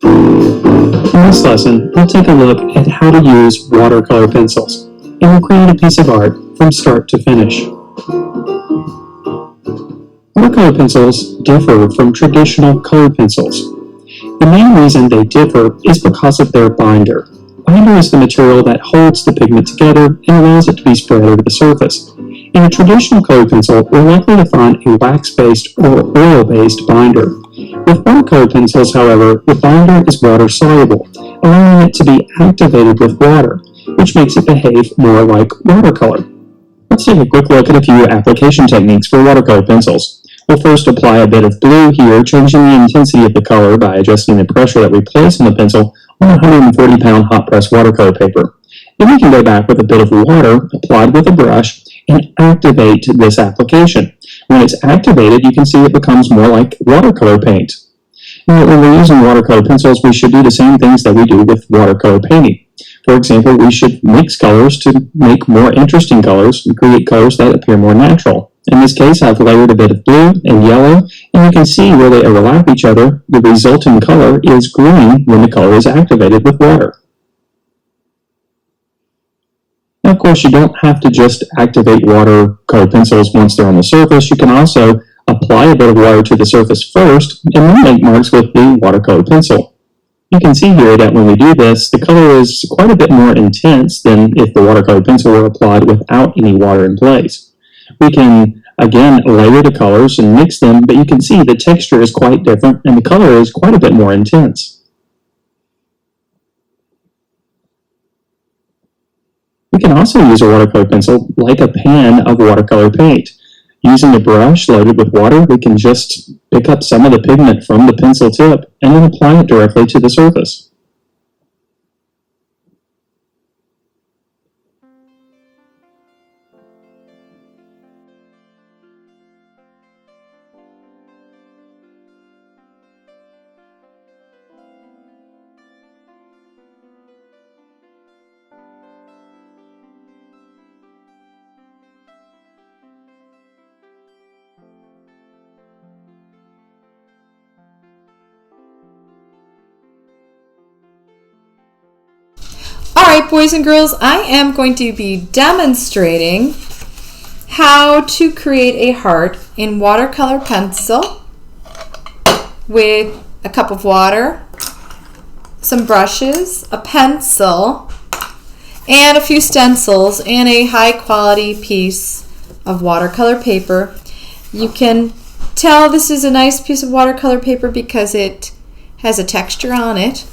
In this lesson, we'll take a look at how to use watercolor pencils, and we'll create a piece of art from start to finish. Watercolor pencils differ from traditional colored pencils. The main reason they differ is because of their binder. Binder is the material that holds the pigment together and allows it to be spread over the surface. In a traditional colored pencil, we're likely to find a wax-based or oil-based binder. With watercolor pencils, however, the binder is water-soluble, allowing it to be activated with water, which makes it behave more like watercolor. Let's take a quick look at a few application techniques for watercolor pencils. We'll first apply a bit of blue here, changing the intensity of the color by adjusting the pressure that we place on the pencil on 140-pound hot-press watercolor paper. Then we can go back with a bit of water applied with a brush and activate this application. When it's activated, you can see it becomes more like watercolor paint. Now, when we're using watercolor pencils, we should do the same things that we do with watercolor painting. For example, we should mix colors to make more interesting colors and create colors that appear more natural. In this case, I've layered a bit of blue and yellow, and you can see where they overlap each other. The resulting color is green when the color is activated with water. Now, of course, you don't have to just activate watercolor pencils once they're on the surface. You can also apply a bit of water to the surface first, and then make marks with the watercolor pencil. You can see here that when we do this, the color is quite a bit more intense than if the watercolor pencil were applied without any water in place. We can, again, layer the colors and mix them, but you can see the texture is quite different and the color is quite a bit more intense. We can also use a watercolor pencil like a pan of watercolor paint. Using a brush loaded with water, we can just pick up some of the pigment from the pencil tip and then apply it directly to the surface. Alright, boys and girls, I am going to be demonstrating how to create a heart in watercolor pencil with a cup of water, some brushes, a pencil, and a few stencils, and a high quality piece of watercolor paper. You can tell this is a nice piece of watercolor paper because it has a texture on it.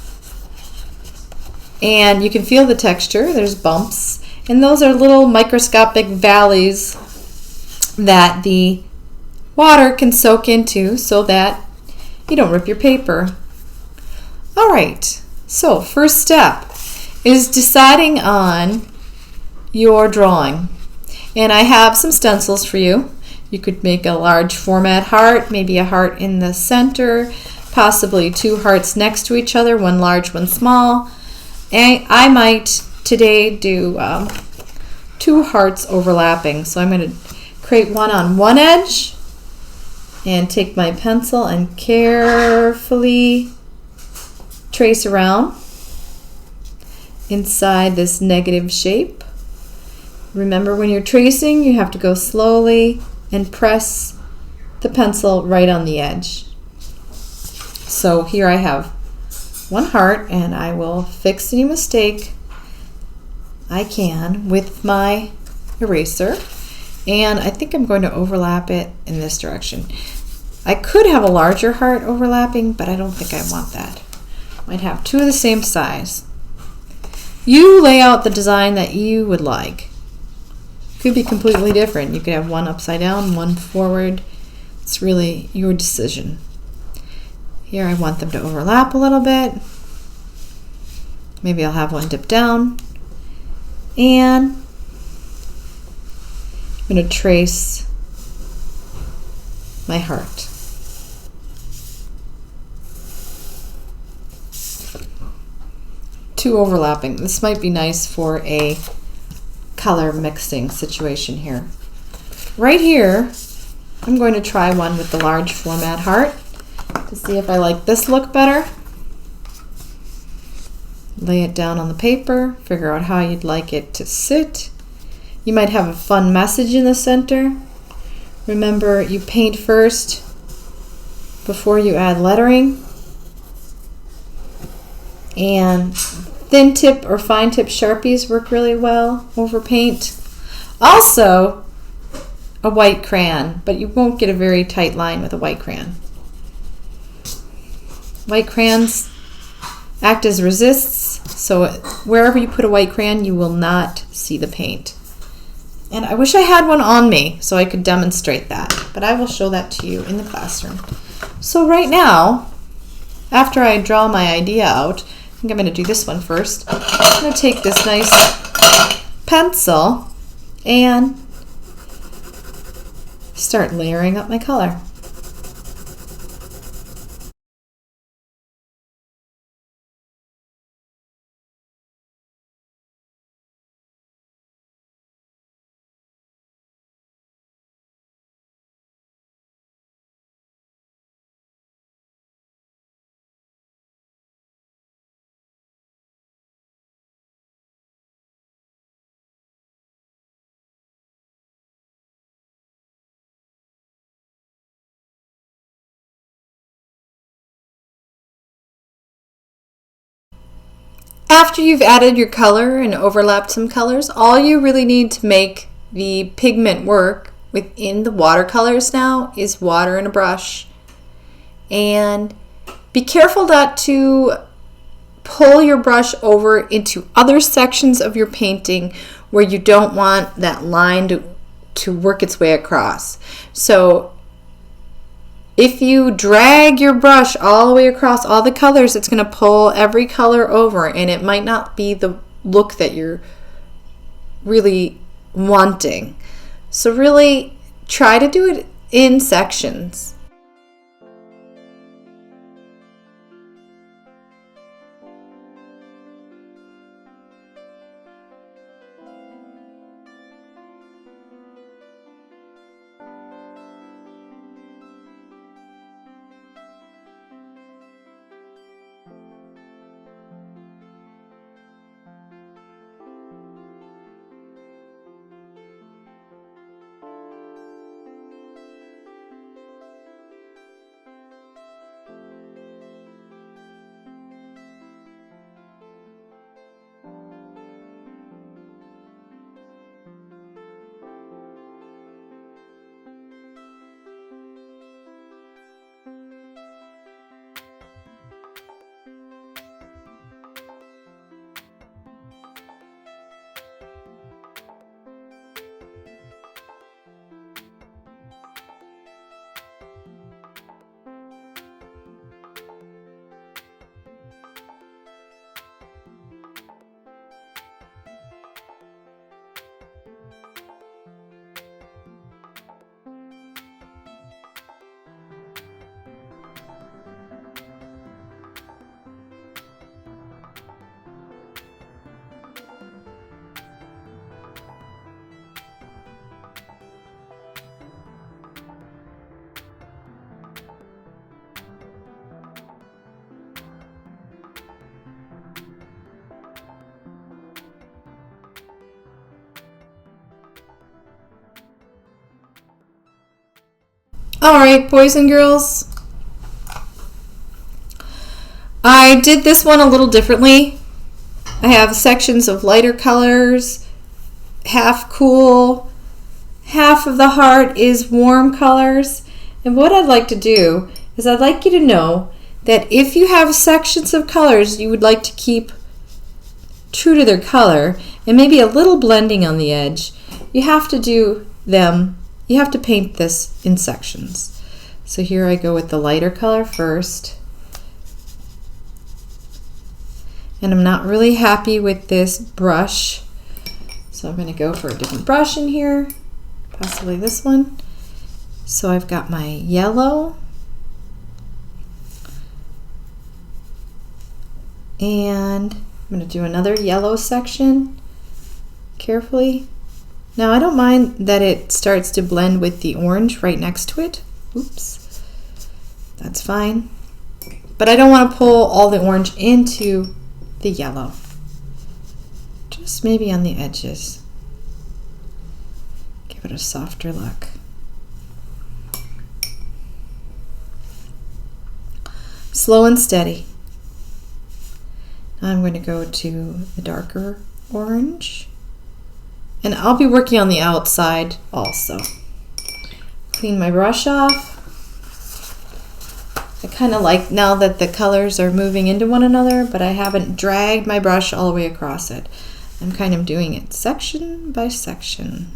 And you can feel the texture. There's bumps. And those are little microscopic valleys that the water can soak into so that you don't rip your paper. Alright, so first step is deciding on your drawing. And I have some stencils for you. You could make a large format heart, maybe a heart in the center, possibly two hearts next to each other, one large, one small. And I might today do two hearts overlapping. So I'm going to create one on one edge and take my pencil and carefully trace around inside this negative shape. Remember, when you're tracing, you have to go slowly and press the pencil right on the edge. So here I have one heart, and I will fix any mistake I can with my eraser, and I think I'm going to overlap it in this direction. I could have a larger heart overlapping, but I don't think I want that. Might have two of the same size. You lay out the design that you would like. Could be completely different. You could have one upside down, one forward. It's really your decision. Here I want them to overlap a little bit. Maybe I'll have one dip down. And I'm going to trace my heart. Two overlapping. This might be nice for a color mixing situation here. Right here, I'm going to try one with the large format heart to see if I like this look better. Lay it down on the paper, figure out how you'd like it to sit. You might have a fun message in the center. Remember, you paint first before you add lettering. And thin tip or fine tip Sharpies work really well over paint. Also, a white crayon, but you won't get a very tight line with a white crayon. White crayons act as resists, so wherever you put a white crayon, you will not see the paint. And I wish I had one on me so I could demonstrate that, but I will show that to you in the classroom. So right now, after I draw my idea out, I think I'm going to do this one first. I'm going to take this nice pencil and start layering up my color. After you've added your color and overlapped some colors, all you really need to make the pigment work within the watercolors now is water and a brush. And be careful not to pull your brush over into other sections of your painting where you don't want that line to work its way across. So if you drag your brush all the way across all the colors, it's going to pull every color over, and it might not be the look that you're really wanting. So really try to do it in sections. Alright, boys and girls, I did this one a little differently. I have sections of lighter colors, half cool, half of the heart is warm colors. And what I'd like to do is I'd like you to know that if you have sections of colors you would like to keep true to their color and maybe a little blending on the edge, you have to do them. You have to paint this in sections. So here I go with the lighter color first. And I'm not really happy with this brush. So I'm going to go for a different brush in here, possibly this one. So I've got my yellow. And I'm going to do another yellow section carefully. Now I don't mind that it starts to blend with the orange right next to it. Oops, that's fine. But I don't want to pull all the orange into the yellow, just maybe on the edges. Give it a softer look. Slow and steady. Now I'm going to go to the darker orange, and I'll be working on the outside also. Clean my brush off. I kind of like now that the colors are moving into one another, but I haven't dragged my brush all the way across it. I'm kind of doing it section by section.